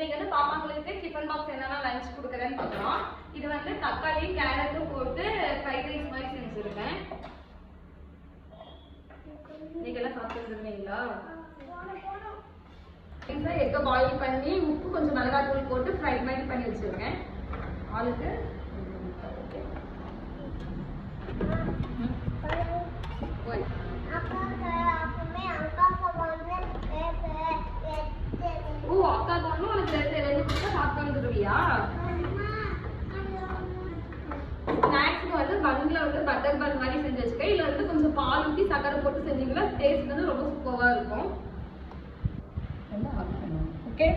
இன்னைக்கு வந்து பாப்பாங்களுக்கு tiffin box என்னென்ன லஞ்ச் கொடுக்குறேன்னு பார்க்கலாம். இது வந்து தக்காளி கேரட்டும் போட்டு ஃப்ரைட் ரைஸ் மாதிரி செஞ்சுருக்கேன். நீங்கெல்லாம் சாப்பிட்டு வந்துருவீங்களா? எக்கை பாயில் பண்ணி உப்பு கொஞ்சம் மிளகாத்தூள் போட்டு ஃப்ரை மாதிரி பண்ணி வச்சிருக்கேன். ஆளுக்கு ஓ அக்கா பொண்ணு உனக்கு ரெண்டு கொடுத்தா சாப்பிட்டு வந்துடுவியா? ஸ்நாக்ஸ்க்கு வந்து பன்ல வந்து பட்டர் பன் மாதிரி செஞ்சு வச்சுக்கேன். இதுல வந்து கொஞ்சம் பால் ஊற்றி சக்கரை போட்டு செஞ்சீங்கன்னா டேஸ்ட் வந்து ரொம்ப சூப்பராக இருக்கும். ஓகே.